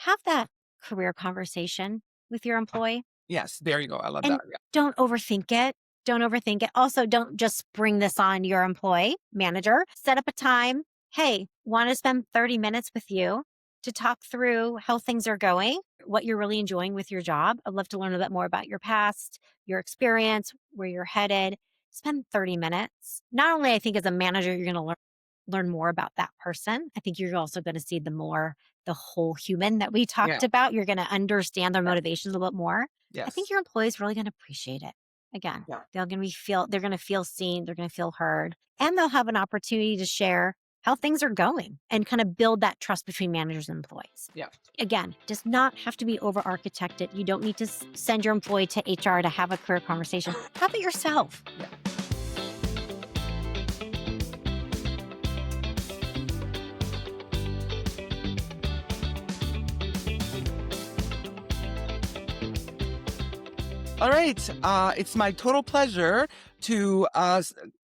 have that career conversation with your employee Yes, there you go. I love and that. Yeah. don't overthink it. Don't overthink it. Also, don't just bring this on your employee manager. Set up a time. Hey, want to spend 30 minutes with you to talk through how things are going, what you're really enjoying with your job. I'd love to learn a bit more about your past, your experience, where you're headed. Spend 30 minutes. Not only I think as a manager, you're going to learn more about that person. I think you're also going to see the whole human that we Yeah. talked about. You're going to understand their Yeah. motivations a little bit more. I think Yes. your employees really going to appreciate it. Again, Yeah. they're going to feel seen, they're going to feel heard, and they'll have an opportunity to share how things are going and kind of build that trust between managers and employees. Yeah. Again, does not have to be over architected. You don't need to send your employee to HR to have a career conversation. Have it yourself. Yeah. All right. It's my total pleasure to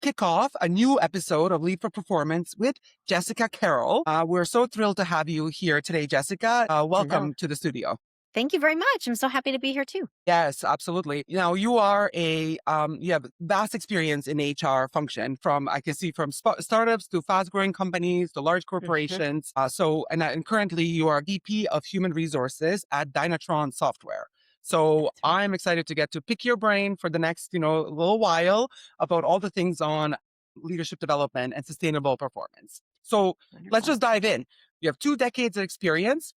kick off a new episode of Lead for Performance with Jessica Carroll. We're so thrilled to have you here today, Jessica. No, Welcome to the studio. thank you very much. I'm so happy to be here too. Yes, absolutely. Now you have vast experience in HR function from, I can see from startups to fast growing companies to large Mhm. corporations. And currently you are VP of Human Resources at Dynatron Software. So That's right. I'm excited to get to pick your brain for the next, little while about all the things on leadership development and sustainable performance. So let's Wonderful. just dive in. You have 2 decades of experience.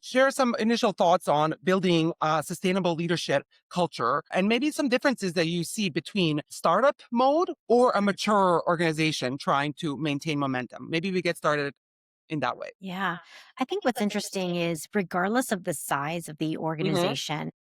Share some initial thoughts on building a sustainable leadership culture and maybe some differences that you see between startup mode or a mature organization trying to maintain momentum. Maybe we get started in that way. Yeah. I think what's interesting is regardless of the size of the Hmm. organization,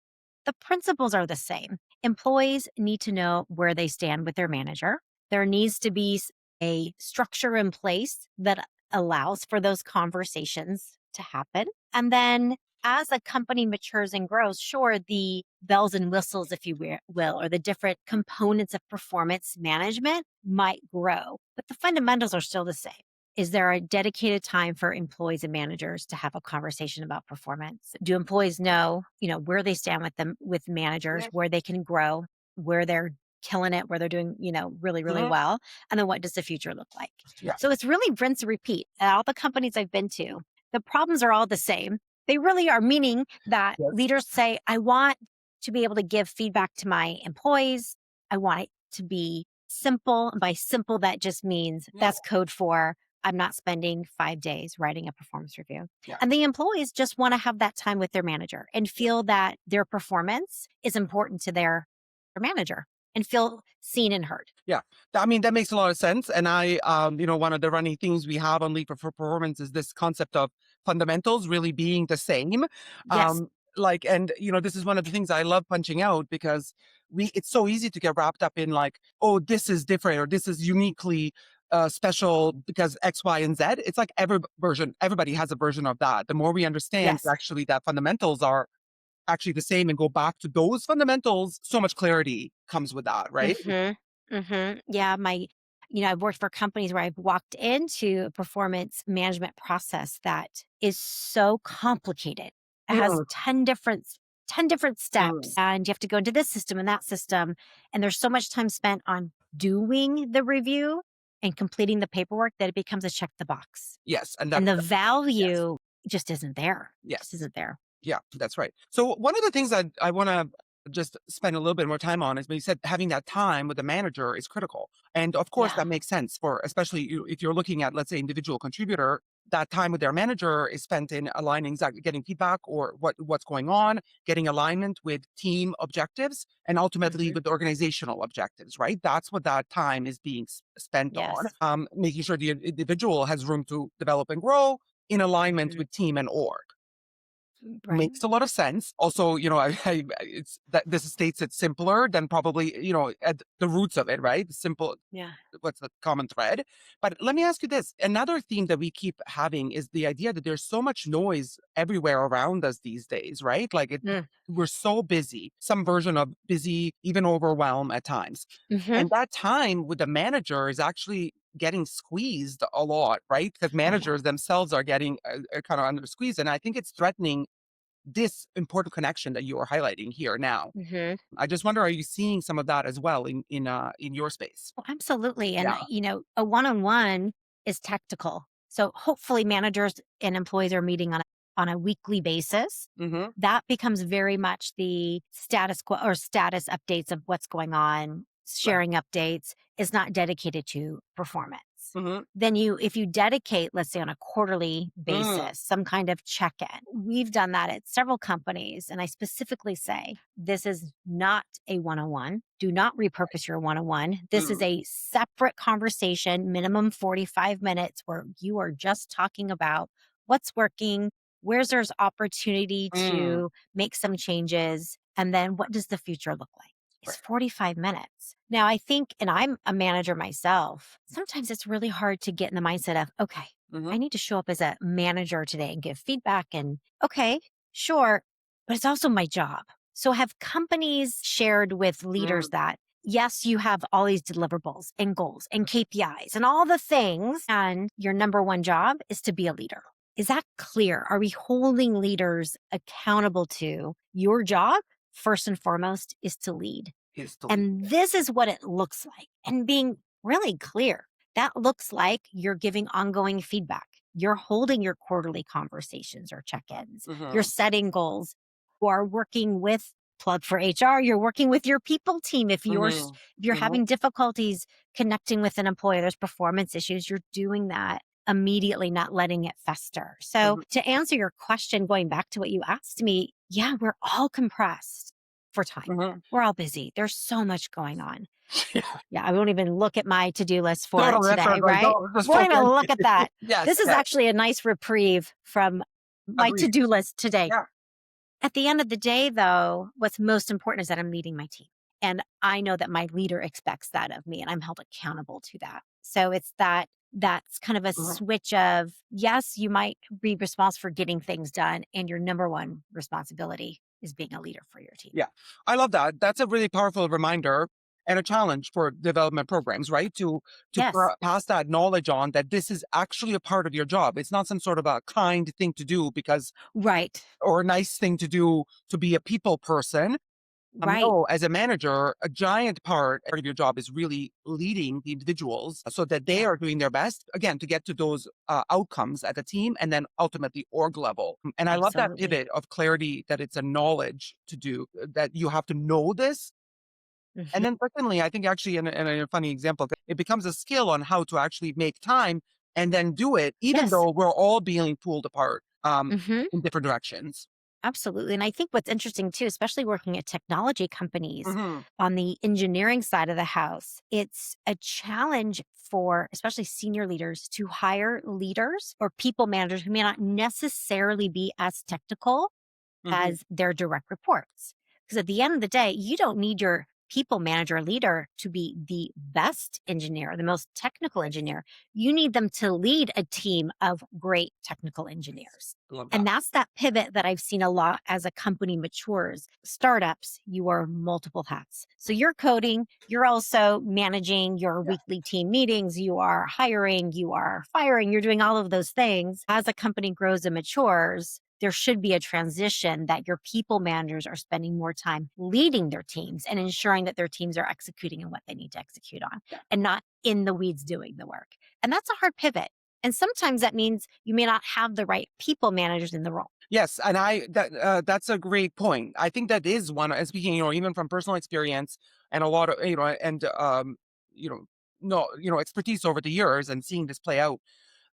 the principles are the same. Employees need to know where they stand with their manager. There needs to be a structure in place that allows for those conversations to happen. And then as a company matures and grows, sure, the bells and whistles, if you will, or the different components of performance management might grow, but the fundamentals are still the same. Is there a dedicated time for employees and managers to have a conversation about performance? Do employees know, where they stand with them with managers, where they can grow, where they're killing it, where they're doing, really, really Hmm. well? And then what does the future look like? Yeah. So it's really rinse and repeat. At all the companies I've been to, the problems are all the same. They really are, meaning that Yes. leaders say, I want to be able to give feedback to my employees. I want it to be simple. And by simple, that just means Yeah. that's code for I'm not spending 5 days writing a performance review. Yeah. And the employees just want to have that time with their manager and feel that their performance is important to their manager and feel seen and heard. Yeah. I mean, that makes a lot of sense. And one of the running themes we have on Leap for Performance is this concept of fundamentals really being the same. Yes. This is one of the things I love punching out because it's so easy to get wrapped up in like, oh, this is different or this is uniquely special because X, Y, and Z. It's like everybody has a version of that. The more we understand Yes. actually that fundamentals are actually the same and go back to those fundamentals, so much clarity comes with that, right? Yeah, I've worked for companies where I've walked into a performance management process that is so complicated. It has Mm, 10 different mm. steps and you have to go into this system and that system. And there's so much time spent on doing the review and completing the paperwork that it becomes a check the box. Yes, and And the yes, value just isn't there. Just yes. isn't there. Yeah, that's right. So one of the things I want to just spend a little bit more time on is when you said having that time with the manager is critical. And of course Yeah. that makes sense for especially if you're looking at, let's say, individual contributor, that time with their manager is spent in aligning exactly getting feedback or what's going on, getting alignment with team objectives and ultimately hmm with organizational objectives, right? That's what that time is being spent on. Yes. Making sure the individual has room to develop and grow in alignment Mhm. with team and org. Right. Makes a lot of sense. Also, it's that this states it simpler than probably, at the roots of it, right? Simple, Yeah. what's the common thread? But let me ask you this. Another theme that we keep having is the idea that there's so much noise everywhere around us these days, right? Mm. We're so busy, some version of busy, even overwhelm at times. hmm And that time with the manager is actually getting squeezed a lot, right? Because Oh, yeah. managers themselves are getting kind of under squeeze. And I think it's threatening this important connection that you are highlighting here now. Mhm. I just wonder, are you seeing some of that as well in your space? Well, absolutely. And, Yeah. a one on one is tactical. So hopefully managers and employees are meeting on a weekly basis. Mm-hmm. That becomes very much the status quo or status updates of what's going on, Right. sharing updates is not dedicated to performance. Mm-hmm. Then if you dedicate, let's say on a quarterly Mm. basis, some kind of check-in. We've done that at several companies. And I specifically say, this is not a one-on-one. Do not repurpose your one-on-one. This is Mm. a separate conversation, minimum 45 minutes, where you are just talking about what's working, where's there's opportunity Mm. to make some changes, and then what does the future look like? It's Right. 45 minutes. Now, I think, and I'm a manager myself, sometimes it's really hard to get in the mindset of, okay, Mm-hmm. I need to show up as a manager today and give feedback. And okay, sure, but it's also my job. So, have companies shared with leaders Mm. that, yes, you have all these deliverables and goals and KPIs and all the things, and your number one job is to be a leader? Is that clear? Are we holding leaders accountable to your job? First and foremost is to lead. Is to lead. And this is what it looks like. And being really clear, that looks like you're giving ongoing feedback. You're holding your quarterly conversations or check ins. You're Mm-hmm. setting goals. You are working with plug for HR. You're working with your people team. Mm-hmm. If you're Mm-hmm. having difficulties connecting with an employee, there's performance issues, you're doing that immediately, not letting it fester. So Mm-hmm. to answer your question, going back to what you asked me, yeah, we're all compressed for time. Mm-hmm. We're all busy. There's so much going on. Yeah. Yeah, I won't even look at my to-do list for Totally. That's what I today, was like, right? don't just Won't focus. even look at that. Yes. This is Yes. actually a nice reprieve from my Agreed. to-do list today. Yeah. At the end of the day, though, what's most important is that I'm leading my team. And I know that my leader expects that of me, and I'm held accountable to that. So it's that's kind of a Mhm. switch of, yes, you might be responsible for getting things done, and your number one responsibility is being a leader for your team. Yeah. I love that. That's a really powerful reminder and a challenge for development programs, right? Yes. Pass that knowledge on that this is actually a part of your job. It's not some sort of a kind thing to do because Right. or a nice thing to do to be a people person. Right. No, as a manager, a giant part of your job is really leading the individuals so that they Yeah, are doing their best, again, to get to those outcomes at the team and then ultimately org level. And I love that absolutely. pivot of clarity that it's a knowledge to do, that you have to know this. And Mhm. then, secondly, I think actually, in a funny example, it becomes a skill on how to actually make time and then do it, even Yes. though we're all being pulled apart Mhm. in different directions. Absolutely. And I think what's interesting too, especially working at technology companies Hmm. on the engineering side of the house, it's a challenge for especially senior leaders to hire leaders or people managers who may not necessarily be as technical Hmm. as their direct reports. Because at the end of the day, you don't need your people manager leader to be the best engineer, the most technical engineer. You need them to lead a team of great technical engineers. Love And that. that's that pivot that I've seen a lot as a company matures. Startups, you wear multiple hats. So you're coding, you're also managing your Yeah. weekly team meetings, you are hiring, you are firing, you're doing all of those things. As a company grows and matures, there should be a transition that your people managers are spending more time leading their teams and ensuring that their teams are executing on what they need to execute on Yeah. and not in the weeds doing the work. And that's a hard pivot. And sometimes that means you may not have the right people managers in the role. Yes, and that's a great point. I think that is one. Speaking, even from personal experience and a lot of and you know, no, expertise over the years and seeing this play out.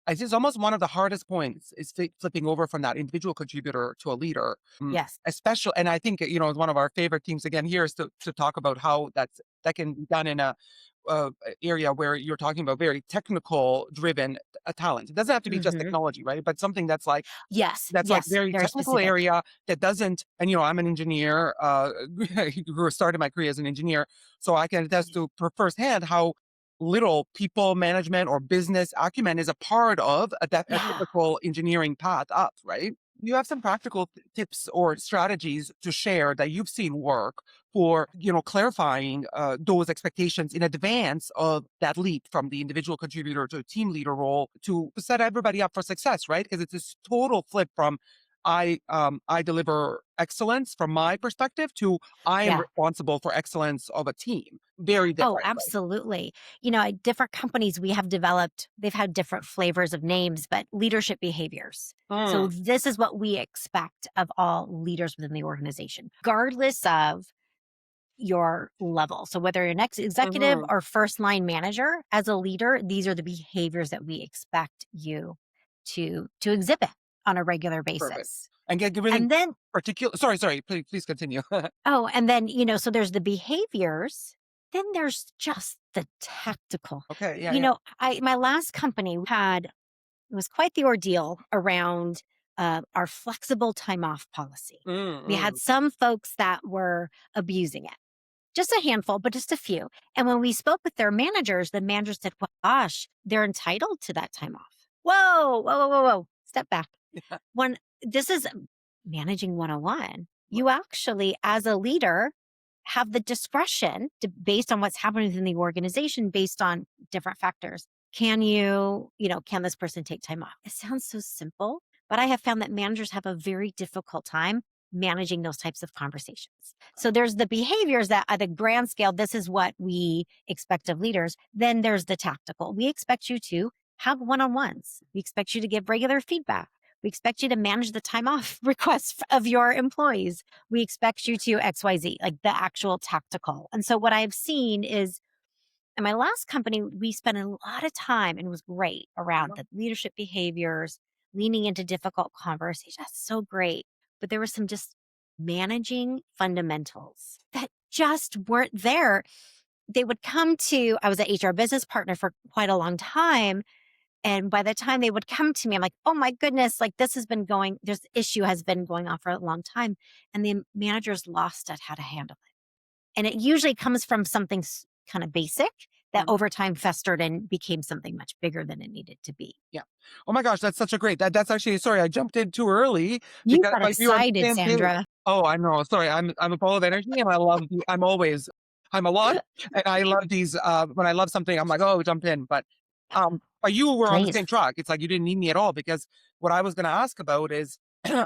I think it's almost one of the hardest points is flipping over from that individual contributor to a leader. Yes. Especially, and I think one of our favorite themes again here is to talk about how that can be done in a uh, area where you're talking about very technical driven talent. It doesn't have to be just Hmm. technology, right? But something Yes. that's like Yes. very Very technical specific. area that doesn't, and I'm an engineer, who started my career as an engineer, so I can attest to firsthand how little people management or business acumen is a part of a Yeah. typical engineering path up, right? You have some practical tips or strategies to share that you've seen work for, clarifying those expectations in advance of that leap from the individual contributor to team leader role to set everybody up for success, right? Because it's this total flip from I deliver excellence from my perspective to I am Yeah. responsible for excellence of a team. Very Oh, different. Right? absolutely. At different companies, we have developed, they've had different flavors of names, but leadership behaviors. So, Mm, this is what we expect of all leaders within the organization, regardless of your level. So, whether you're an executive mhm, or first line manager, as a leader, these are the behaviors that we expect you to exhibit on a regular perfect. basis. And get really And then, particular. Sorry. Please continue. so there's the behaviors, then there's just the tactical. Okay. Yeah. Yeah. I my last company had it was quite the ordeal around our flexible time off policy. Mm, We had mm, some folks that were abusing it. Just a handful, but just a few. And when we spoke with their managers, the managers said, well, gosh, they're entitled to that time off. Whoa, whoa, whoa, whoa, whoa. Step back. yeah. When this is managing 101, Right. you actually, as a leader, have the discretion based on what's happening within the organization, based on different factors. Can this person take time off? It sounds so simple, but I have found that managers have a very difficult time managing those types of conversations. So there's the behaviors that at a grand scale, this is what we expect of leaders. Then there's the tactical. We expect you to have one on ones, we expect you to give regular feedback. We expect you to manage the time off requests of your employees. We expect you to XYZ, like the actual tactical. And so what I've seen is in my last company, we spent a lot of time and it was great around the leadership behaviors, leaning into difficult conversations. That's so great. But there was some just managing fundamentals that just weren't there. They would come to, I was an HR business partner for quite a long time. And by the time they would come to me, I'm like, oh my goodness, like this issue has been going on for a long time. And the managers lost at how to handle it. And it usually comes from something kind of basic that Mhm. over time festered and became something much bigger than it needed to be. Yeah. Oh my gosh, that's such a great that's actually sorry, I jumped in too early You because got like we were on the excited, same page. Sandra. Oh, I know. Sorry, I'm full of energy and I'm a lot and I love these when I love something, I'm like, oh, jump in. But you were on the Please. same track. It's like you didn't need me at all because what I was gonna ask about is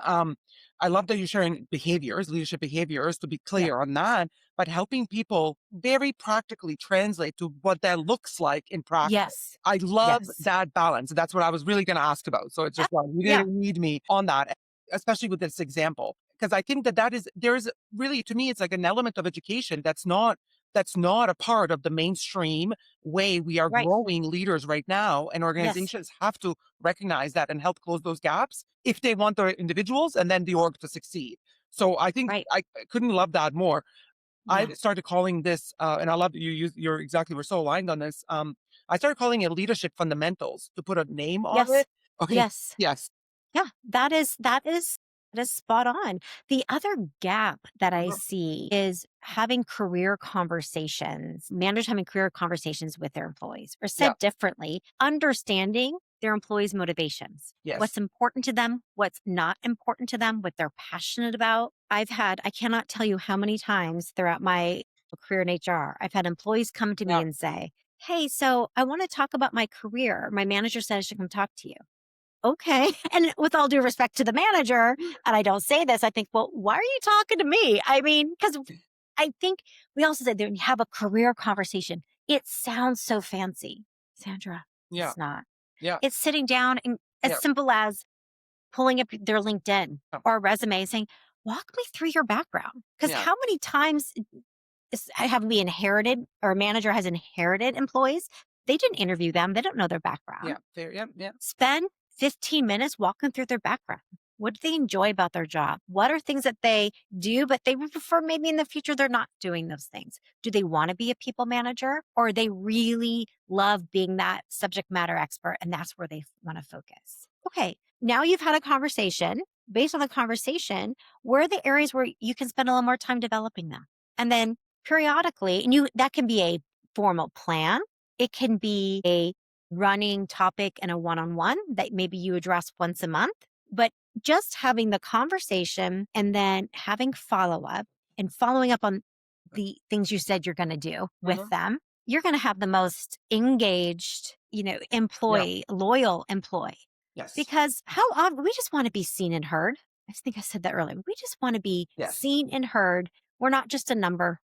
um I love that you're sharing behaviors, leadership behaviors to be Yeah. clear on that, but helping people very practically translate to what that looks like in practice. Yes. I love Yes. that balance. That's what I was really going to ask about. So it's Yeah. just like you Yeah. didn't need me on that, especially with this example, because I think there's really to me it's like an element of education that's not a part of the mainstream way we are Right. growing leaders right now, and Yes. organizations have to recognize that and help close those gaps if they want their individuals and then the org to succeed. So I think Right. I couldn't love that more. I Yeah. started calling this, and I love that you're exactly, we're so aligned on this. I started calling it leadership fundamentals to put a name on Yes. it. Okay. Yes. Yes. Yeah, that is spot on. The other gap that I Mhm. see is having career conversations, managers having career conversations with their employees, or Yeah. said differently, understanding their employees' motivations, Yes. what's important to them, what's not important to them, what they're passionate about. I cannot tell you how many times throughout my career in HR, I've had employees come to me Yeah. and say, hey, so I want to talk about my career. My manager said I should come talk to you. Okay. And with all due respect to the manager, and I don't say this, I think, well, why are you talking to me? I mean, because I think we also said that when you have a career conversation, it sounds so fancy. Sandra, Yeah. it's not. Yeah. It's sitting down and as Yeah. simple as pulling up their LinkedIn Yeah. or resume and saying, walk me through your background. Because Yeah. how many times have we inherited or a manager has inherited employees? They didn't interview them. They don't know their background. Yeah. Fair. Yeah. Yeah. Spend 15 minutes walking through their background. What do they enjoy about their job? What are things that they do, but they would prefer maybe in the future they're not doing those things? Do they want to be a people manager or they really love being that subject matter expert and that's where they want to focus? Okay, now you've had a conversation. Based on the conversation, where are the areas where you can spend a little more time developing them? And then periodically, and that can be a formal plan. It can be a running topic in a one-on-one that maybe you address once a month, but just having the conversation and then having follow up and following up on the things you said you're going to do with Mhm. them, you're going to have the most engaged, Yeah. employee, loyal employee. Yes. Because we just want to be seen and heard. I think I said that earlier. We just want to be Yes. seen and heard. We're not just a number.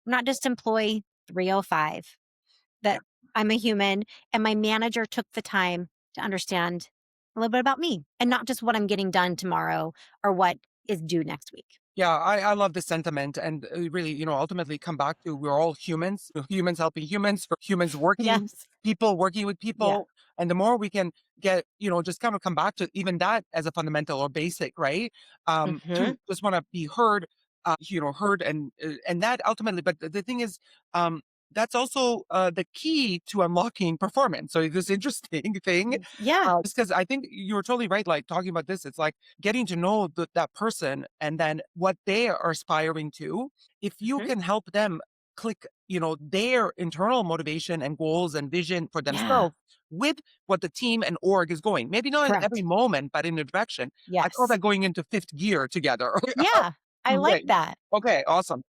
We're not just employee 305. Yeah. That I'm a human and my manager took the time to understand a little bit about me and not just what I'm getting done tomorrow or what is due next week. Yeah, I love this sentiment, and really, ultimately come back to we're all humans, humans helping humans, for humans working, Yes. people working with Yeah. people, and the more we can get, just kind of come back to even that as a fundamental or basic, right? Hmm. To just want to be heard, heard, and that ultimately. But the thing is, um, that's also the key to unlocking performance. So this interesting thing, Yeah. just because I think you're totally right. Like talking about this, it's like getting to know that person and then what they are aspiring to. If you Mhm. can help them click, their internal motivation and goals and vision for Yeah. themselves with what the team and org is going, maybe not in every Correct. moment, but in a direction. I call Yes. that going into fifth gear together. Yeah. I like Right. that. Okay. Awesome.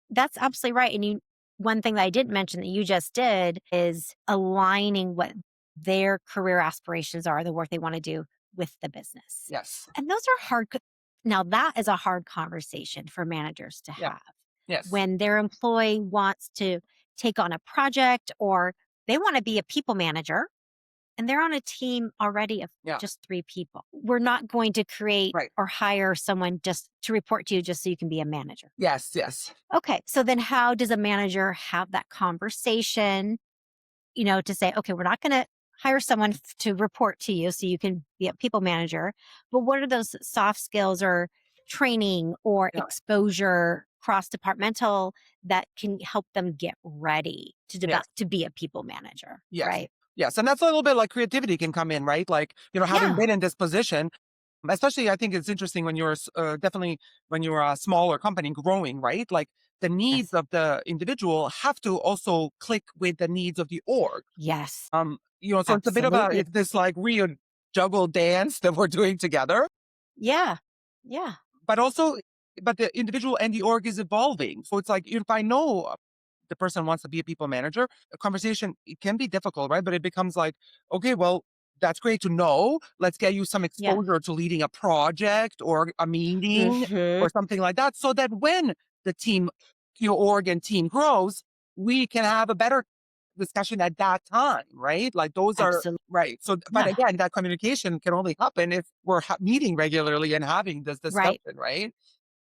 That's absolutely right. And one thing that I didn't mention that you just did is aligning what their career aspirations are, the work they want to do with the business. Yes. And those are hard. Now, that is a hard conversation for managers to Yeah. have Yes. when their employee wants to take on a project or they want to be a people manager and they're on a team already of Yeah. just three people. We're not going to create Right. or hire someone just to report to you just so you can be a manager. Yes. Yes. Okay. So then how does a manager have that conversation, to say, okay, we're not going to hire someone to report to you so you can be a people manager, but what are those soft skills or training or Yeah. exposure cross departmental that can help them get ready to develop Yes. to be a people manager, Yes. right? Yes. And that's a little bit like creativity can come in, right? Like, having Yeah. been in this position, especially I think it's interesting when definitely when you're a smaller company growing, right? Like the needs Yes. of the individual have to also click with the needs of the org. Yes. So it's a bit of Absolutely. it's this like real juggle dance that we're doing together, Yeah. Yeah. but also, but the individual and the org is evolving. So it's like, if I know the person wants to be a people manager, a conversation, it can be difficult, right? But it becomes like, okay, well, that's great to know. Let's get you some Yeah. exposure to leading a project or a meeting Hmm. or something like that. So that when the team, org and team grows, we can have a better discussion at that time, right? Like those are Absolutely. right. So, but Yeah. again, that communication can only happen if we're meeting regularly and having this Right. discussion, right?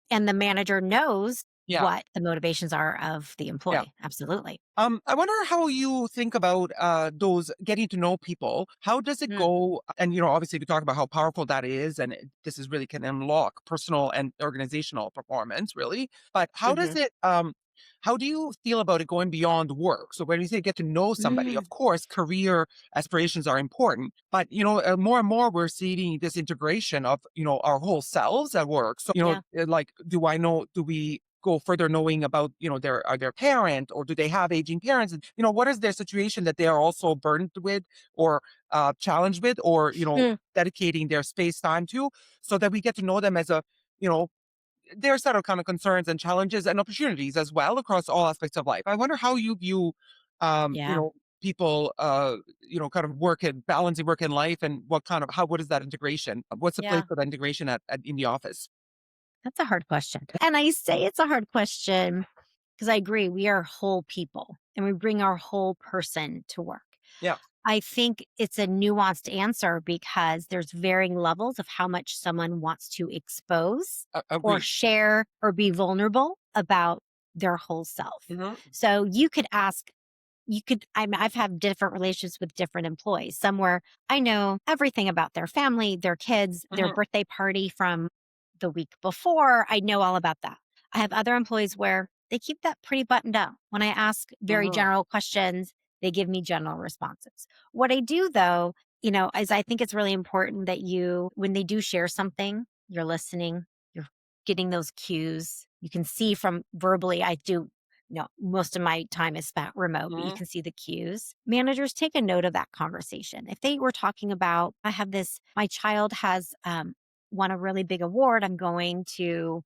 And the manager knows Yeah. what the motivations are of the Yeah. employee. Absolutely. I wonder how you think about those getting to know people. How does it Mm. go? And obviously, we talk about how powerful that is, and this is really can unlock personal and organizational performance, really. But how does Mhm. it? How do you feel about it going beyond work? So when you say get to know somebody, Mm. of course, career aspirations are important, but more and more we're seeing this integration of our whole selves at work. So Yeah. like, do I know? Do we go further knowing about their parent, or do they have aging parents, and what is their situation that they are also burdened with or challenged with, or Mm. dedicating their space time to, so that we get to know them as a you know their set of kind of concerns and challenges and opportunities as well across all aspects of life. I wonder how you view Yeah. people kind of work and balancing work and life, and what is that integration, what's the place Yeah. for that integration at in the office. That's a hard question. And I say it's a hard question because I agree. We are whole people and we bring our whole person to work. Yeah. I think it's a nuanced answer because there's varying levels of how much someone wants to expose or Agreed. share or be vulnerable about their whole self. Hmm. So I've had different relationships with different employees. Some where I know everything about their family, their kids, their Hmm. birthday party from the week before. I know all about that. I have other employees where they keep that pretty buttoned up. When I ask very Hmm. general questions, they give me general responses. What I do though, is I think it's really important that when they do share something, you're listening, you're getting those cues. You can see from verbally, I do most of my time is spent remote, but you Hmm. can see the cues. Managers take a note of that conversation. If they were talking about, my child has won a really big award. I'm going to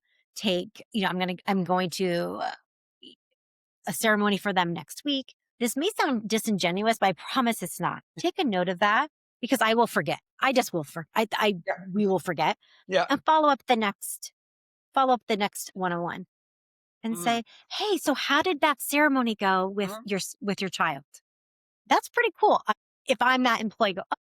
a ceremony for them next week. This may sound disingenuous, but I promise it's not. Take a note of that because I will forget. I just will Yeah. we will forget Yeah. and follow up the next one-on-one and Mm-hmm. say, "Hey, so how did that ceremony go with Mm-hmm. your child?" That's pretty cool. If I'm that employee, go, "Oh,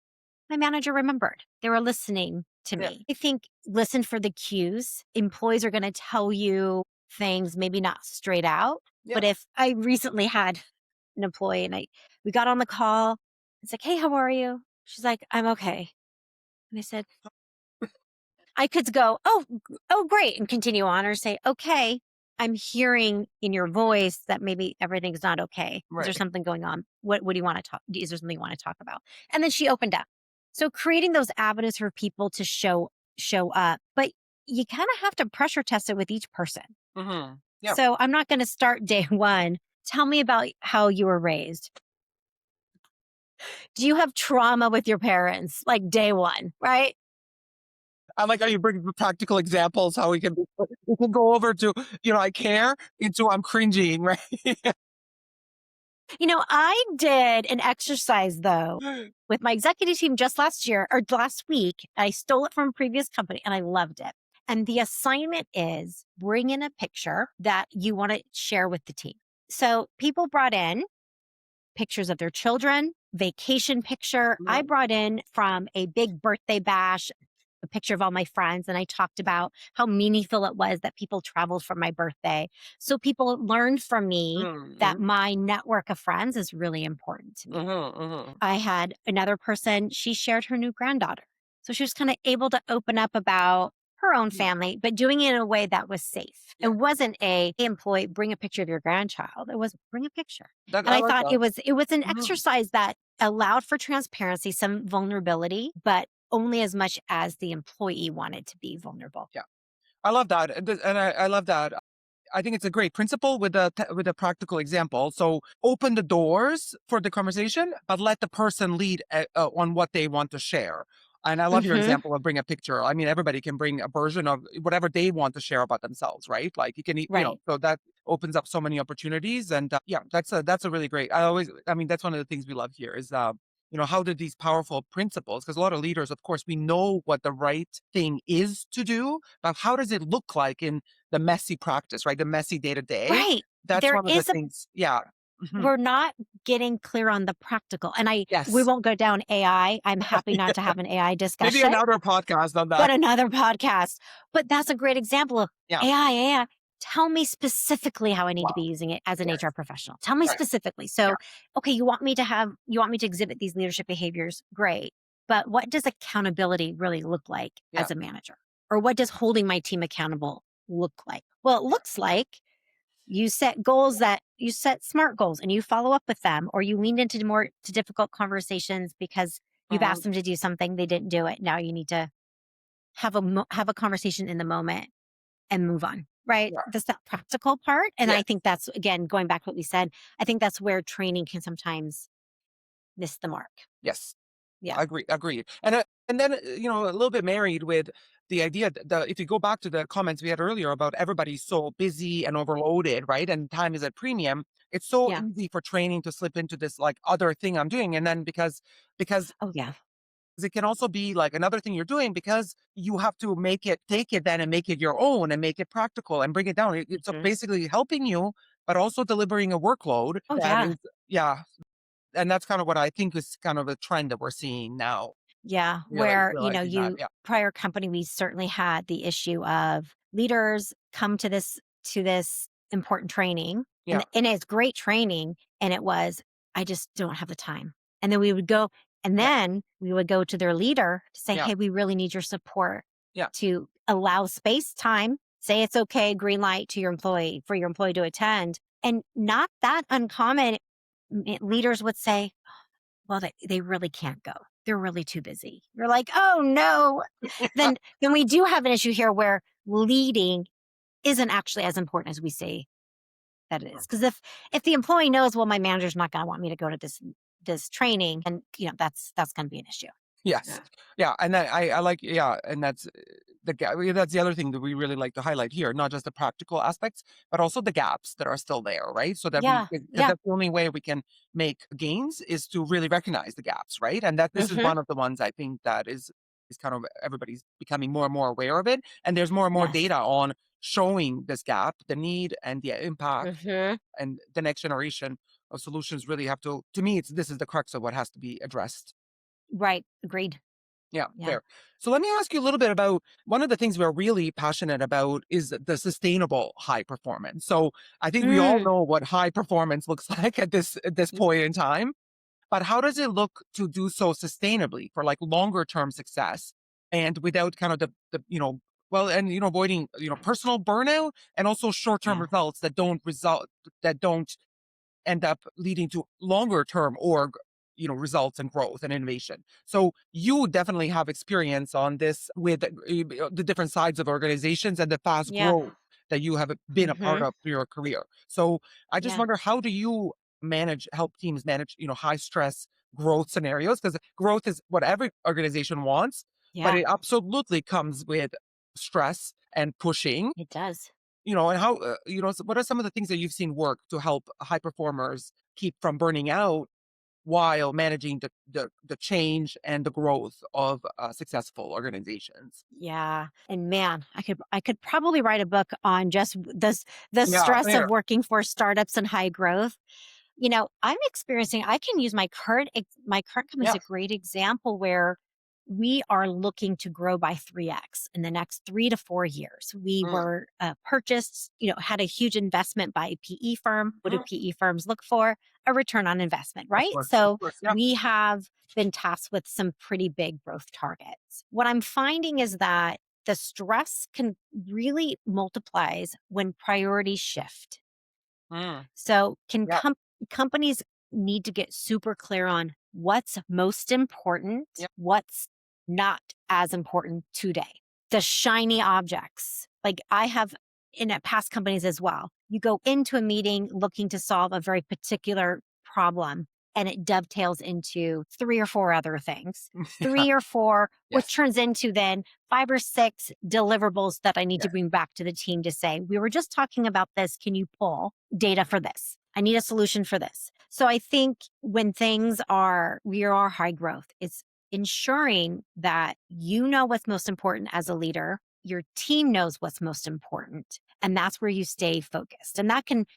my manager remembered. They were listening to Yeah. me." I think listen for the cues. Employees are going to tell you things, maybe not straight out. Yeah. But if I recently had an employee and we got on the call, it's like, "Hey, how are you?" She's like, "I'm okay." And I said, I could go, oh, great, and continue on, or say, okay, I'm hearing in your voice that maybe everything's not okay. Is there Right. something going on? What do you want to talk? Is there something you want to talk about? And then she opened up. So creating those avenues for people to show up, but you kind of have to pressure test it with each person. Mm-hmm. Yeah. So I'm not going to start day one. Tell me about how you were raised. Do you have trauma with your parents? Like day one, right? I like how you bring the practical examples, how we can go over to, I care into I'm cringing, right? I did an exercise though with my executive team just last year or last week. I stole it from a previous company and I loved it. And the assignment is bring in a picture that you want to share with the team. So people brought in pictures of their children, vacation picture. I Mhm. brought in from a big birthday bash, a picture of all my friends. And I talked about how meaningful it was that people traveled for my birthday. So people learned from me that Mhm. my network of friends is really important to me. Mhm. Mhm. I had another person, she shared her new granddaughter. So she was kind of able to open up about her own Mhm. family, but doing it in a way that was safe. It Yeah. wasn't a "Hey, employee, bring a picture of your grandchild. It was bring a picture. That And I I like thought that. it was an Mhm. exercise that allowed for transparency, some vulnerability, but only as much as the employee wanted to be vulnerable. Yeah. I love that. And I love that. I think it's a great principle with a practical example. So open the doors for the conversation, but let the person lead on what they want to share. And I love your Hmm. example of bring a picture. I mean, everybody can bring a version of whatever they want to share about themselves, right? Like you can, Right. so that opens up so many opportunities. And yeah, that's a really great. I mean, that's one of the things we love here is how do these powerful principles? Because a lot of leaders, of course, we know what the right thing is to do, but how does it look like in the messy practice, right? The messy day to day. Right. That's There one of the is a things. Yeah. Mhm. We're not getting clear on the practical. And we Yes. won't go down AI. I'm happy not to have an AI Maybe discussion, another podcast on but that. another podcast. But that's a great example of Yeah. AI. Tell me specifically how I need to be Wow. using it as an Yes. HR professional. Tell me Right. specifically. Yeah. So, okay, you want me to exhibit these leadership behaviors. Great. But what does accountability really look like Yeah. as a manager? Or what does holding my team accountable look like? Well, it Yeah. looks like you set smart goals and you follow up with them, or you leaned into more to difficult conversations because you've Mhm. asked them to do something, they didn't do it. Now you need to have a conversation in the moment and move on. Right. Yeah. That's that practical part. And I Yes. think that's, again, going back to what we said, I think that's where training can sometimes miss the mark. Yes. Yeah. Agree. Agreed. And then a little bit married with the idea that if you go back to the comments we had earlier about everybody's so busy and overloaded, right? And time is at premium. It's so Yeah. easy for training to slip into this like other thing I'm doing, and then because Oh, yeah. it can also be like another thing you're doing because you have to take it then and make it your own and make it practical and bring it down. It's Mhm. basically helping you, but also delivering a workload Oh, that yeah. is, yeah. And that's kind of what I think is kind of a trend that we're seeing now. Yeah, where, Realizing that. Yeah. prior company, we certainly had the issue of leaders come to this important training Yeah. and it's great training. And it was, I just don't have the time. And then we would go, and Yeah. then we would go to their leader to say, Yeah. hey, we really need your support Yeah. to allow space time, say it's okay, green light to your employee for your employee to attend. And not that uncommon, leaders would say, well, they really can't go. They're really too busy. You're like, "Oh, no." Then we do have an issue here where leading isn't actually as important as we say that it is. Because if the employee knows, "Well, my manager's not gonna want me to go to this training," and, that's gonna be an issue. Yes. Yeah. Yeah. And then I like, yeah. And that's that's the other thing that we really like to highlight here, not just the practical aspects, but also the gaps that are still there, right? So that Yeah. because Yeah. that's the only way we can make gains is to really recognize the gaps, right? And that this is Hmm. one of the ones I think that is kind of everybody's becoming more and more aware of it. And there's more and more Yes. data on showing this gap, the need and the impact, Hmm. and the next generation of solutions really have to me, this is the crux of what has to be addressed. Right. Agreed. Yeah, Yeah. fair. So let me ask you a little bit about one of the things we're really passionate about is the sustainable high performance. So I think we all Mm. know what high performance looks like at this point in time, but how does it look to do so sustainably for like longer term success and without kind of the well, and avoiding personal burnout and also short term Yeah. results that don't end up leading to longer term org results and growth and innovation. So you definitely have experience on this with the different sides of organizations and the fast Yeah. growth that you have been a part Hmm. of through your career. So I just Yeah. wonder, how do you help teams manage high stress growth scenarios, because growth is what every organization wants, but Yeah. it absolutely comes with stress and pushing, It does. and how so what are some of the things that you've seen work to help high performers keep from burning out while managing the change and the growth of successful organizations? Yeah. And man, I could probably write a book on just this the Yeah, stress of fair. working for startups and high growth. I'm experiencing I can use my current company as Yeah. a great example where we are looking to grow by 3x in the next 3 to 4 years. We Mm, were purchased, had a huge investment by a PE firm. What do mhm. PE firms look for? A return on investment, Of right? course, of So course. Yeah. we have been tasked with some pretty big growth targets. What I'm finding is that the stress can really multiplies when priorities shift. Mm, So, yeah. companies need to get super clear on what's most important, Yeah. what's not as important today. The shiny objects. Like I have in past companies as well. You go into a meeting looking to solve a very particular problem and it dovetails into three or four other things. Yeah. Three or four, which Yes. turns into then five or six deliverables that I need Yeah. to bring back to the team to say, we were just talking about this. Can you pull data for this? I need a solution for this. So I think when we are high growth, it's ensuring that you know what's most important as a leader, your team knows what's most important, and that's where you stay focused. And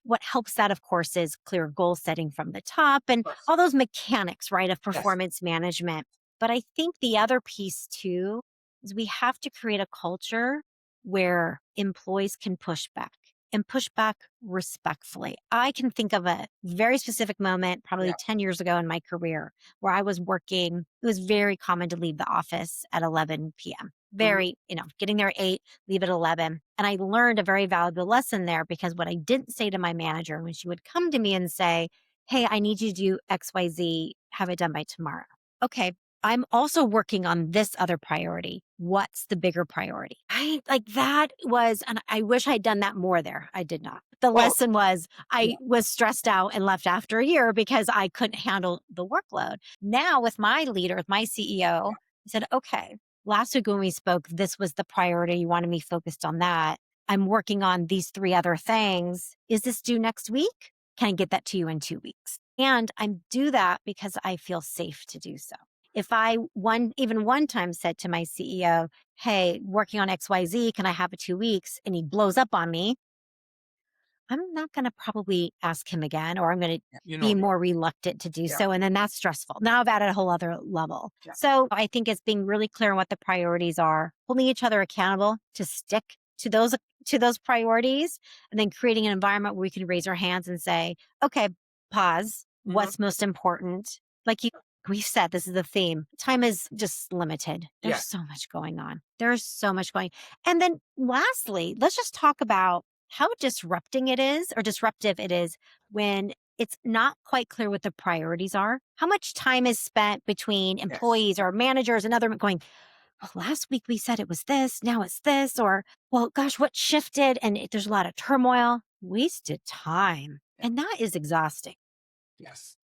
what helps that, of course, is clear goal setting from the top and Of course. all those mechanics, right, of Yes. performance management. But I think the other piece too is we have to create a culture where employees can push back and push back respectfully. I can think of a very specific moment, probably Yeah. 10 years ago in my career, where I was working. It was very common to leave the office at 11 p.m. Mhm. Very, getting there at 8, leave at 11. And I learned a very valuable lesson there because what I didn't say to my manager when she would come to me and say, hey, I need you to do XYZ, have it done by tomorrow. Okay, I'm also working on this other priority. What's the bigger priority? I like that was, and I wish I'd done that more there. I did not. The Well, lesson was yeah. I was stressed out and left after a year because I couldn't handle the workload. Now, with my leader, with my CEO, I said, okay, last week when we spoke, this was the priority. You wanted me focused on that. I'm working on these three other things. Is this due next week? Can I get that to you in 2 weeks? And I do that because I feel safe to do so. If I even one time said to my CEO, hey, working on XYZ, can I have it 2 weeks? And he blows up on me, I'm not going to probably ask him again, or I'm going to Yeah. be more reluctant to do Yeah. so. And then that's stressful. Now I've added a whole other level. Yeah. So I think it's being really clear on what the priorities are, holding each other accountable to stick to those priorities, and then creating an environment where we can raise our hands and say, okay, pause. Mhm. What's most important? Like we've said, this is the theme. Time is just limited. There's Yes. so much going on. There's so much going. And then lastly, let's just talk about how disruptive it is when it's not quite clear what the priorities are. How much time is spent between Yes. employees or managers and other going, well, last week we said it was this, now it's this, or well, gosh, what shifted? And there's a lot of turmoil, wasted time. Yeah. And that is exhausting. Yes.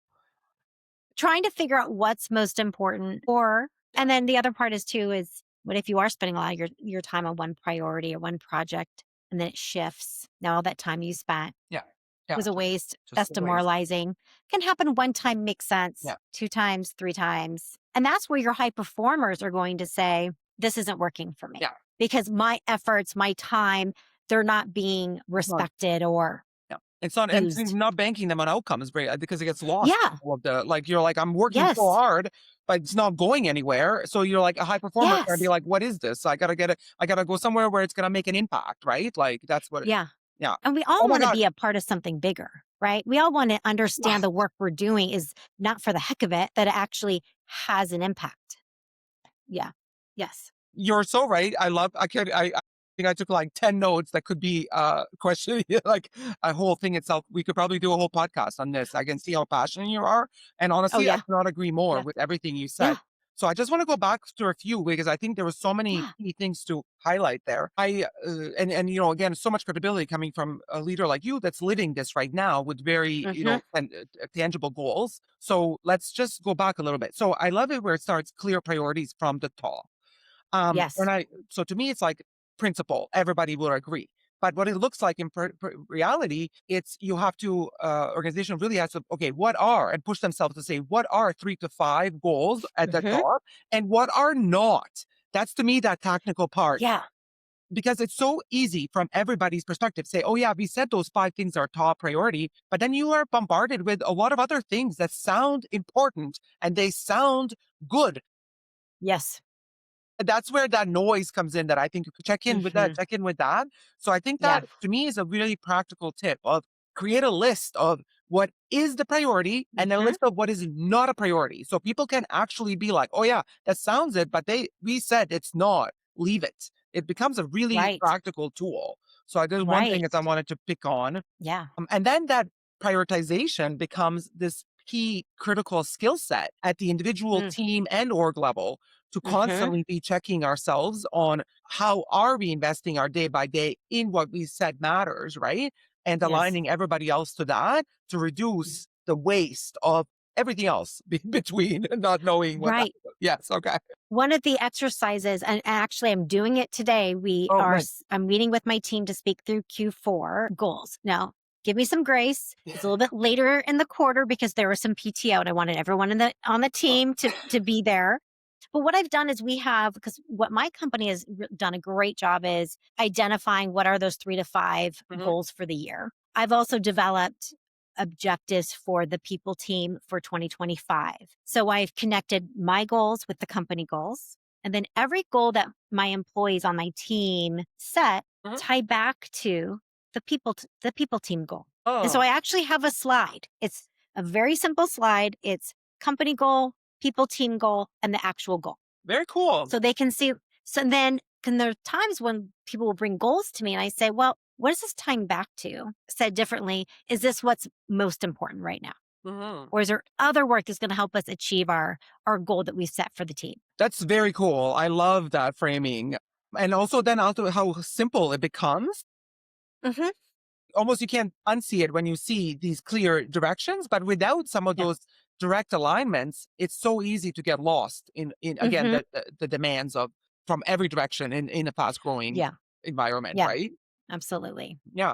Trying to figure out what's most important, or, Yeah. and then the other part is too, is What if you are spending a lot of your time on one priority or one project and then it shifts? Now all that time you spent Yeah. Yeah. was a waste. Just That's the ways. demoralizing. Can happen one time, makes sense. Yeah. Two times, three times. And that's where your high performers are going to say, this isn't working for me Yeah. because my efforts, my time, they're not being It's not. respected or Yeah. It's not, and used. not banking them on outcomes, because it gets lost in Yeah. all of the, like, you're like, I'm working so Yes. hard, but it's not going anywhere. So you're like, a high performer is gonna be Yes. like, what is this? I gotta get it. I gotta go somewhere where it's gonna make an impact, right? Like that's what. Yeah. Yeah. And we Oh all my want to god. be a part of something bigger, right? We all want to understand the work we're doing is not for the heck of it, that it actually has an impact. Yeah. Yes. You're so right. I think I took like 10 notes that could be question like a whole thing itself. We could probably do a whole podcast on this. I can see how passionate you are. And Oh, honestly, I yeah. cannot agree more Yeah. with everything you said. Yeah. So I just want to go back to a few because I think there were so many Yeah. key things to highlight there. And again, so much credibility coming from a leader like you that's living this right now with very, Hmm. tangible goals. So let's just go back a little bit. So I love it where it starts clear priorities from the top. Yes. So to me, it's like principle. Everybody will agree. But what it looks like in reality, it's you have to organization really has to what are and push themselves to say what are 3 to 5 goals at the Hmm. top and what are not. That's to me that technical part Yeah. because it's so easy from everybody's perspective. Say, oh yeah, we said those 5 things are top priority, but then you are bombarded with a lot of other things that sound important and they sound good. Yes. That's where that noise comes in that I think you could check in with that, Hmm. check in with that. So I think Yeah. that to me is a really practical tip of create a list of what is the priority and a Hmm. list of what is not a priority. So people can actually be like, oh yeah, that sounds it, but we said it's not. Leave it. It becomes a really Right. practical tool. So there's one thing Right. that I wanted to pick on. Yeah. And then that prioritization becomes this key critical skill set at the individual Mm. team and org level to Hmm. constantly be checking ourselves on how are we investing our day by day in what we said matters, right? And Yes. aligning everybody else to that to reduce the waste of everything else between not knowing what that. Right. Yes. Okay. One of the exercises, and actually I'm doing it today. Oh, nice. I'm meeting with my team to speak through Q4 goals. Now, give me some grace. It's a little bit later in the quarter because there was some PTO and I wanted everyone on the team to be there. But what I've done is because what my company has done a great job is identifying what are those 3 to 5 Mhm. goals for the year. I've also developed objectives for the people team for 2025. So I've connected my goals with the company goals. And then every goal that my employees on my team set Mhm. tie back to the people team goal. And so Oh, I actually have a slide. It's a very simple slide. It's company goal, people team goal, and the actual goal. very cool. So they can see. So then, can there are times when people will bring goals to me and I say, well, what is this tying back to? Said differently, is this what's most important right now? Mhm. Or is there other work that's going to help us achieve our goal that we set for the team? That's very cool. I love that framing. And also then also how simple it becomes. Hmm. Almost you can't unsee it when you see these clear directions, but without some of Yeah. those direct alignments, it's so easy to get lost in again Hmm. the demands of from every direction in a fast growing Yeah. environment, Yeah. right? Absolutely. Yeah.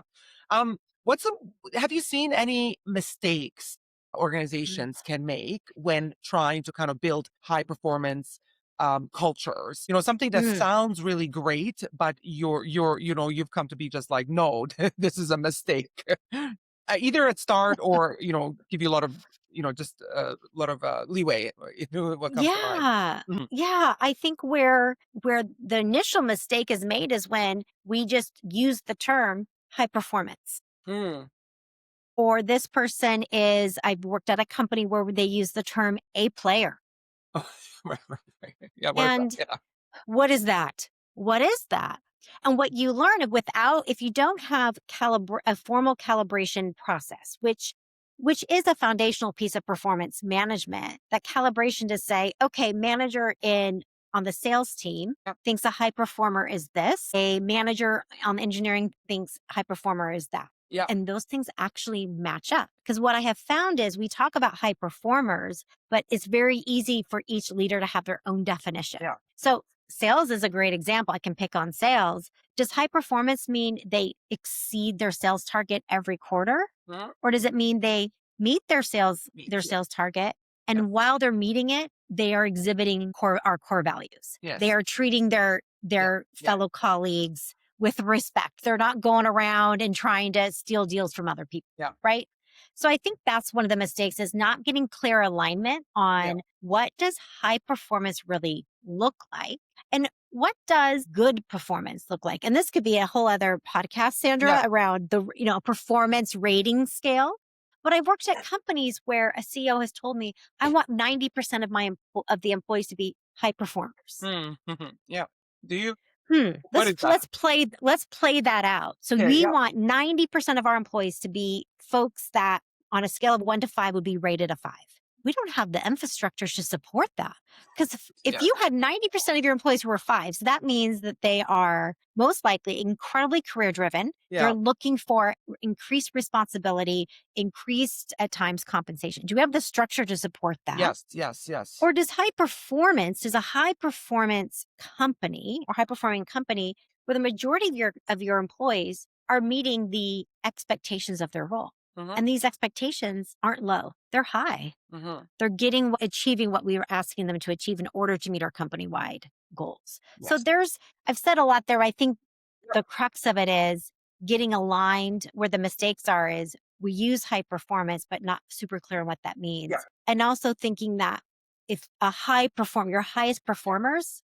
What's some have you seen any mistakes Mm. organizations can make when trying to kind of build high performance cultures? Something that Mm. sounds really great, but you've come to be just like, no, this is a mistake. Either at start or, give you a lot of, just a lot of leeway, what comes to mind. Yeah. Mhm. Yeah. I think where the initial mistake is made is when we just use the term high performance. Mm. Or this person is, I've worked at a company where they use the term a player. Right, right, right. Yeah, what is that? And Yeah. what is that? What is that? And what you learn if you don't have a formal calibration process, which is a foundational piece of performance management, that calibration to say, okay, manager on the sales team Yep. thinks a high performer is this, a manager on engineering thinks high performer is that. Yeah. And those things actually match up. Because what I have found is we talk about high performers, but it's very easy for each leader to have their own definition. Yeah. So sales is a great example. I can pick on sales. Does high performance mean they exceed their sales target every quarter? Mhm. Or does it mean they meet their Meat. Yeah. sales target, Yeah. and while they're meeting it, they are exhibiting our core values. They Yes. are treating Yeah. their Yeah. fellow colleagues with respect. They're not going around and trying to steal deals from other people, Yeah. right? So I think that's one of the mistakes is not getting clear alignment Yeah. on what does high performance really look like and what does good performance look like. And this could be a whole other podcast, Yeah. Sandra, around the performance rating scale. But I've worked at companies where a CEO has told me I want 90% of of the employees to be high performers. Mhm. Yeah. Do you? Hmm. What is that? Let's play that out. So Okay. we Yeah. want 90% of our employees to be folks that on a scale of 1 to 5 would be rated a 5. We don't have the infrastructure to support that. Because if Yeah. you had 90% of your employees who are fives, that means that they are most likely incredibly career driven. Yeah. They're looking for increased responsibility, increased at times compensation. Do we have the structure to support that? Yes. Yes. Yes. Or does a high performance company or high performing company where the majority of your employees are meeting the expectations of their role? Mhm. And these expectations aren't low, th're high. Mhm. They're achieving what we were asking them to achieve in order to meet our company wide goals. So Yes. I've said a lot there. I think Yeah. the crux of it is getting aligned where the mistakes are is we use high performance, but not super clear on what that Yeah. means. And also thinking that if your highest performers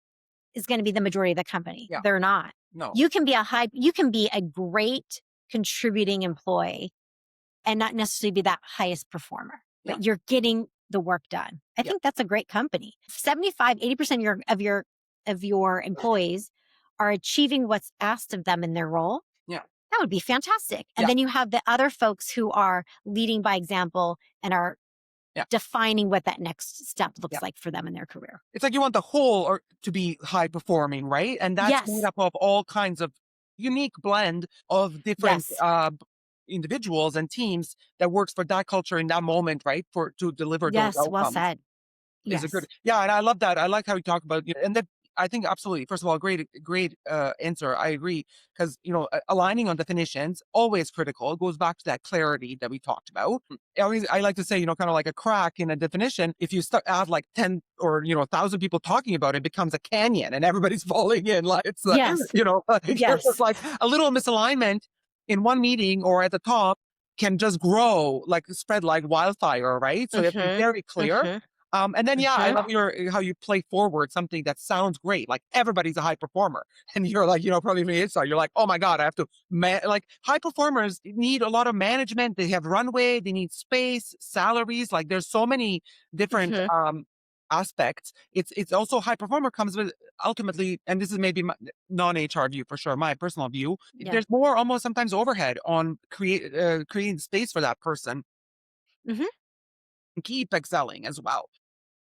is going to be the majority of the company. Yeah. They're not. No. You can be a great contributing employee and not necessarily be that highest performer, Yeah. but you're getting the work done. I Yeah. think that's a great company. 75, 80% of your employees are achieving what's asked of them in their role. Yeah. That would be fantastic. And Yeah. then you have the other folks who are leading by example and are Yeah. defining what that next step Yeah. looks like for them in their career. It's like you want the whole or to be high performing, right? And that's made Yes. up of all kinds of unique blend of different Yes. individuals and teams that works for that culture in that moment, right? For to deliver those Yes. Well outcomes. said. Is a good, Yes. yeah, and I love that. I like how you talk about, and that I think absolutely. First of all, great answer. I agree because aligning on definitions always critical. It goes back to that clarity that we talked about. I like to say, kind of like a crack in a definition. If you have like 10 or 1,000 people talking about it, it becomes a canyon and everybody's falling in. Like it's Yes. like, it's just Yes. like a little misalignment in one meeting or at the top can just grow like spread like wildfire, right? So you have to be Mhm. very clear. Mhm. And then, yeah, I Mhm. love how you play forward something that sounds great. Like everybody's a high performer, and you're like, probably from the inside, you're like, oh my god, I have to like high performers need a lot of management. They have runway, they need space, salaries. Like there's so many different Mhm. aspects. It's also high performer comes with ultimately, and this is maybe my non-HR view for sure, my personal view. Yeah. There's more almost sometimes overhead on creating space for that person Mhm. and keep excelling as well.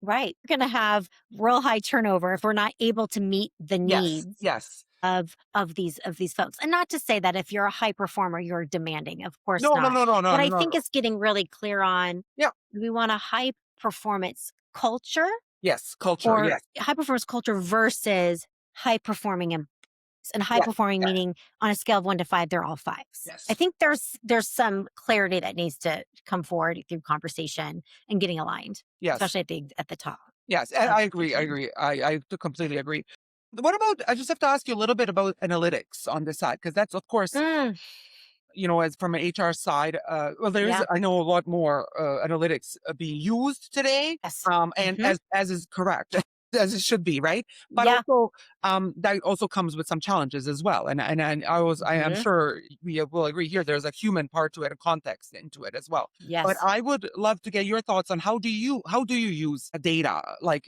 Right. We're gonna have real high turnover if we're not able to meet the Yes, needs yes. of these folks. And not to say that if you're a high performer, you're demanding. Of course No, no, not. no, no, no, But no, I no, think no. it's getting really clear on Yeah. we want a high performance culture Yes, culture, or yes, high performance culture versus high performing and high yes, performing yes, meaning on a scale of 1 to 5 they're all fives. I yes, think there's some clarity that needs to come forward through conversation and getting aligned, yes, especially at the top yes, and of I the agree, I team. agree. I do completely agree. What about I just have to ask you a little bit about analytics on this side, because that's, of course, Mm, as from an HR side, well, there is, yeah. I know, a lot more analytics being used today, Yes. and Hmm. as is correct, as it should be, right? But Yeah. also, that also comes with some challenges as well. And I'm Hmm. sure we will agree here. There's a human part to it, a context into it as well. But Yes. I would love to get your thoughts on how do you use data, like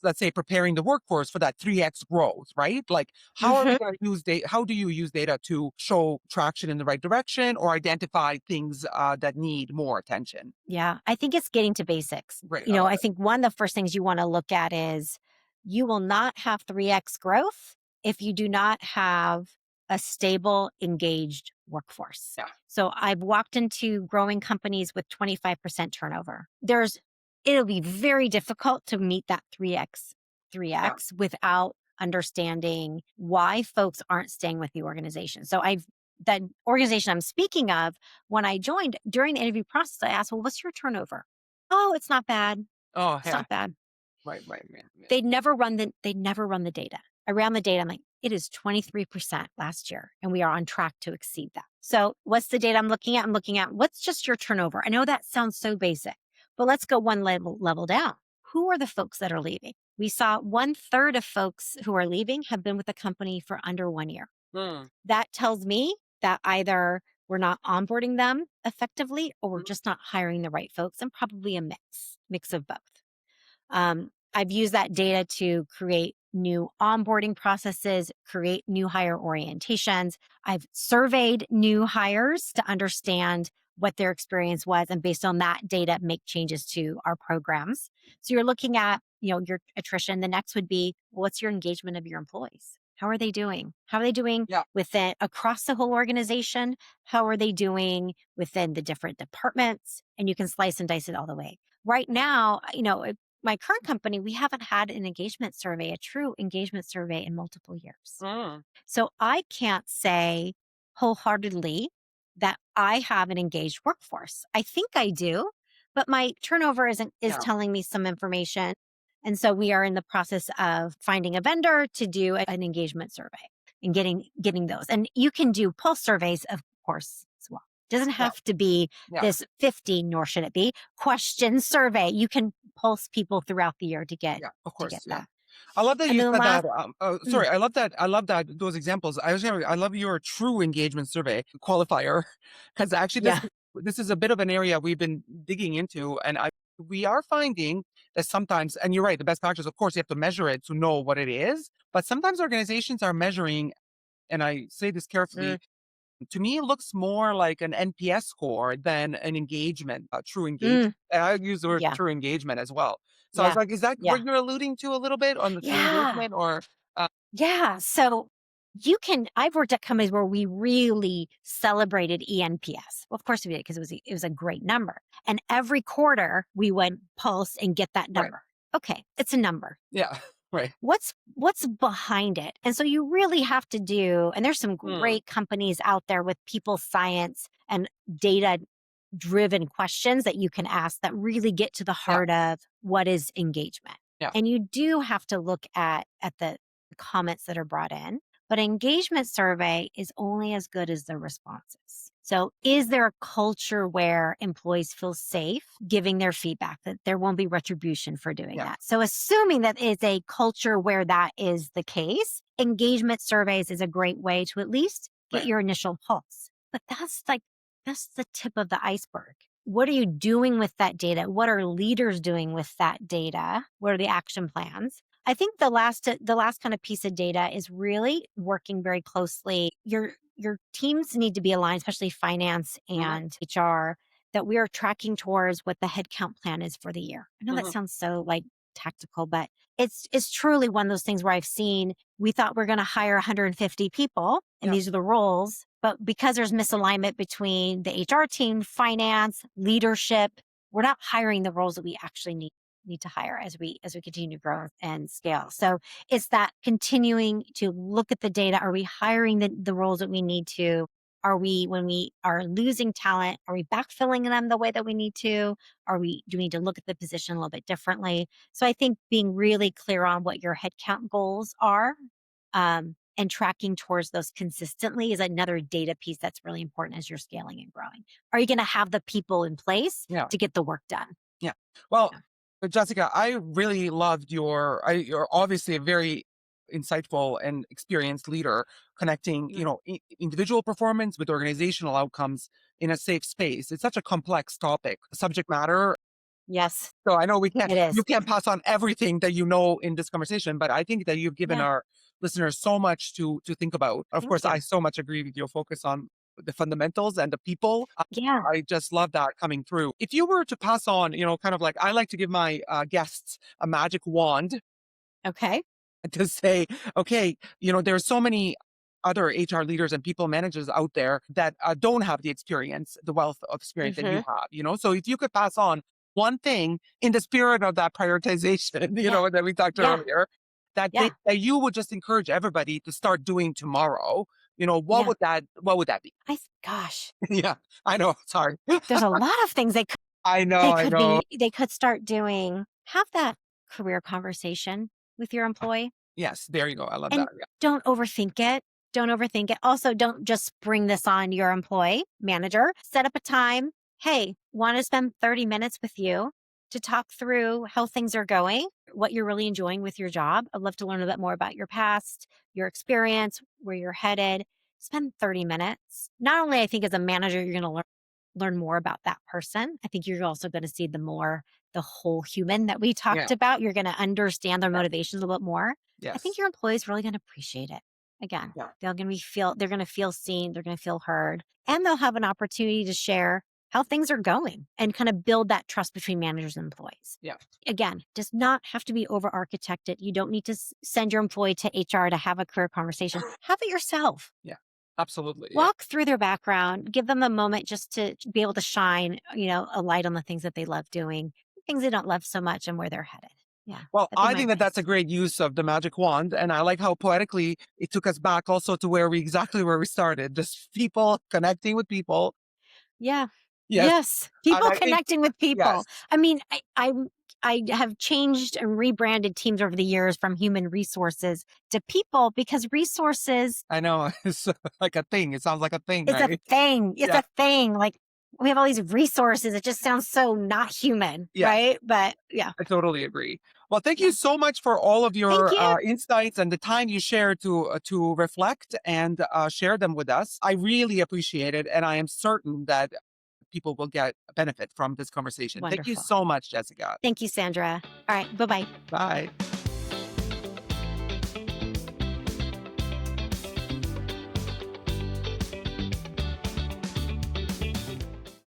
let's say preparing the workforce for that 3x growth, right? Like how are we Hmm. going to use data? How do you use data to show traction in the right direction or identify things that need more attention? Yeah. I think it's getting to basics. Great, I love I it. think one of the first things you want to look at is you will not have 3x growth if you do not have a stable, engaged workforce. Yeah, So I've walked into growing companies with 25% turnover. It'll be very difficult to meet that 3x yeah, without understanding why folks aren't staying with the organization. So that organization I'm speaking of, when I joined during the interview process, I asked, well, what's your turnover? Oh, it's not bad. Oh, It's yeah. not bad. Right, right, yeah, yeah. They'd never run the data. I ran the data. I'm like, it is 23% last year, and we are on track to exceed that. So what's the data I'm looking at? I'm looking at what's just your turnover. I know that sounds so basic, but let's go one level down. Who are the folks that are leaving? We saw 1/3 of folks who are leaving have been with the company for under 1 year. Mm, That tells me that either we're not onboarding them effectively or we're mhm, just not hiring the right folks, and probably a mix of both. I've used that data to create new onboarding processes, create new hire orientations. I've surveyed new hires to understand what their experience was, and based on that data, make changes to our programs. So you're looking at, your attrition. The next would be, what's your engagement of your employees? How are they doing? How are they doing yeah. within across the whole organization? How are they doing within the different departments? And you can slice and dice it all the way. Right now, my current company, we haven't had an engagement survey, a true engagement survey in multiple years. Mm, So I can't say wholeheartedly that I have an engaged workforce. I think I do, but my turnover is yeah. telling me some information. And so we are in the process of finding a vendor to do an engagement survey and getting those. And you can do pulse surveys, of course, as well. Doesn't Yeah. have to be Yeah. this 50, nor should it be question survey. You can pulse people throughout the year to get Yeah, of to get course. Yeah. that. I love that And you then the said that. last mm, Sorry, I love that those examples. I love your true engagement survey qualifier because actually yeah. this is a bit of an area we've been digging into, and we are finding that sometimes, and you're right, the best practice, of course, you have to measure it to know what it is, but sometimes organizations are measuring, and I say this Mm, carefully, to me, it looks more like an NPS score than an engagement, a true engagement. mm, And I use the word yeah. true engagement as well. So I was Yeah. like, is that Yeah. what you're alluding to a little bit on the true Yeah. engagement or Yeah. So I've worked at companies where we really celebrated ENPS. Well, of course we did, because it was a great number. And every quarter we would pulse and get that right. number. Okay, it's a number. Yeah. Right. What's behind it? And so you really have to do, and there's some Mm, great companies out there with people science and data driven questions that you can ask that really get to the yeah. heart of what is engagement. Yeah. And you do have to look at the comments that are brought in, but engagement survey is only as good as the responses. So is there a culture where employees feel safe giving their feedback, that there won't be retribution for doing Yeah. that? So assuming that is a culture where that is the case, engagement surveys is a great way to at least get Right. your initial pulse. But that's the tip of the iceberg. What are you doing with that data? What are leaders doing with that data? What are the action plans? I think the last kind of piece of data is really working very closely. Your teams need to be aligned, especially finance Hmm. and HR, that we are tracking towards what the headcount plan is for the year. I know that Hmm. sounds so like tactical, but it's truly one of those things where I've seen, we thought we're going to hire 150 people and Yeah. these are the roles, but because there's misalignment between the HR team, finance, leadership, we're not hiring the roles that we actually need to hire as we continue to grow and scale. So it's that continuing to look at the data. Are we hiring the roles that we need to? Are we, when we are losing talent, are we backfilling them the way that we need to? Do we need to look at the position a little bit differently? So I think being really clear on what your headcount goals are, and tracking towards those consistently is another data piece that's really important as you're scaling and growing. Are you going to have the people in place Yeah. to get the work done? Yeah. Well, Yeah. Jessica, I really loved you're obviously a very insightful and experienced leader connecting, Mm. individual performance with organizational outcomes in a safe space. It's such a complex topic, subject matter. Yes, So I know it is. you can't pass on everything that you know in this conversation, but I think that you've given Yeah. our listeners so much to think about. Of Thank course, I you. so much agree with your focus on the fundamentals and the people. Yeah. I just love that coming through. If you were to pass on, kind of like I like to give my guests a magic wand Okay. to say, okay, there's so many other HR leaders and people managers out there that don't have the experience, the wealth of experience that you Hmm. have. So if you could pass on one thing in the spirit of that prioritization, Yeah. that we talked Yeah. earlier, that Yeah. that you would just encourage everybody to start doing tomorrow, Yeah. what would that be? Gosh, Yeah, I know. Sorry. there's a lot of things I know. they could start doing. Have that career conversation with your employee. Yes, there you go. I love that. And don't overthink it. Don't overthink it. Also, don't just spring this on your employee manager. Set up a time. Hey, want to spend 30 minutes with you to talk through how things are going, what you're really enjoying with your job. I'd love to learn a bit more about your past, your experience, where you're headed. Spend 30 minutes. Not only I think as a manager, you're going to learn more about that person. I think you're also going to see the whole human that we Yeah. talked about. You're going to understand their Yeah. motivations a little bit more. I think Yes. your employees really going to appreciate it. Again, Yeah. they're going to feel seen, they're going to feel heard, and they'll have an opportunity to share how things are going and kind of build that trust between managers and employees. Yeah. Again, does not have to be over architected. You don't need to send your employee to HR to have a career conversation. Have it yourself. Yeah. Absolutely. Yeah. Walk through their background, give them a moment just to be able to shine, a light on the things that they love doing, things they don't love so much, and where they're headed. Yeah, Well, that'd be I my think that that's a advice. great use of the magic wand, and I like how poetically it took us back also to exactly where we started, just people connecting with people. Yeah. Yes, Yes. and People I think connecting with yes, people. I mean, I have changed and rebranded teams over the years from human resources to people because resources I know it's like a thing. It sounds like a thing, is a right? thing. It's Yeah, a thing. Like we have all these resources. It just sounds so not human, yes, right? But yeah, I totally agree. Well, thank you yeah. so much for all of Thank your you. insights and the time you shared to reflect and share them with us. I really appreciate it, and I am certain that people will get a benefit from this conversation. Thank you Wonderful. so much, Jessica. Thank you, Sandra. All right. Bye bye. Bye.